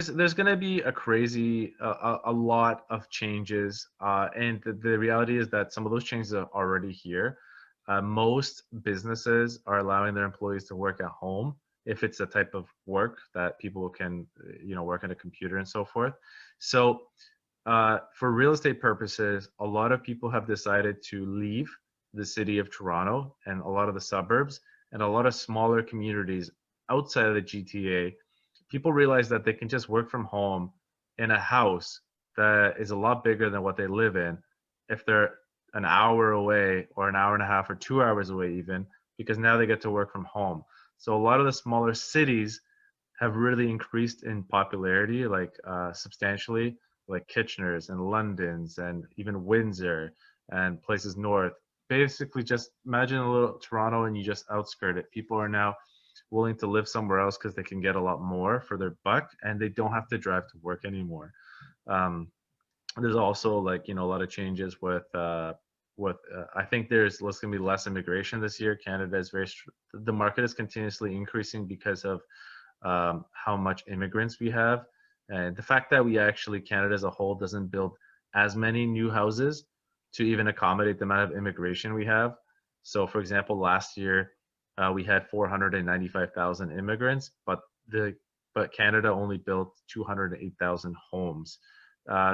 there's going to be a crazy a lot of changes, and the reality is that some of those changes are already here. Most businesses are allowing their employees to work at home if it's a type of work that people can, work on a computer and so forth. So for real estate purposes, a lot of people have decided to leave the city of Toronto and a lot of the suburbs and a lot of smaller communities outside of the GTA. People realize that they can just work from home in a house that is a lot bigger than what they live in if they're an hour away or an hour and a half or 2 hours away, even because now they get to work from home. So a lot of the smaller cities have really increased in popularity, like substantially, like Kitchener's and London's and even Windsor and places north. Basically, just imagine a little Toronto and you just outskirt it. People are now willing to live somewhere else because they can get a lot more for their buck and they don't have to drive to work anymore. Um, there's also like a lot of changes with I think there's going to be less immigration this year. Canada is the market is continuously increasing because of how much immigrants we have, and the fact that we actually Canada as a whole doesn't build as many new houses to even accommodate the amount of immigration we have. So, for example, last year we had 495,000 immigrants, but Canada only built 208,000 homes.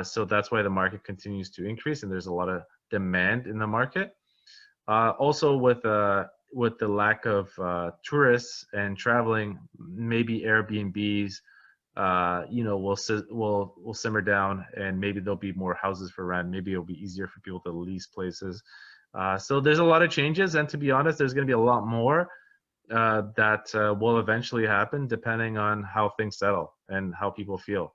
So that's why the market continues to increase, and there's a lot of demand in the market. Also, with the lack of tourists and traveling, maybe Airbnbs, will simmer down, and maybe there'll be more houses for rent. Maybe it'll be easier for people to lease places. So there's a lot of changes, and to be honest, there's going to be a lot more that will eventually happen, depending on how things settle and how people feel.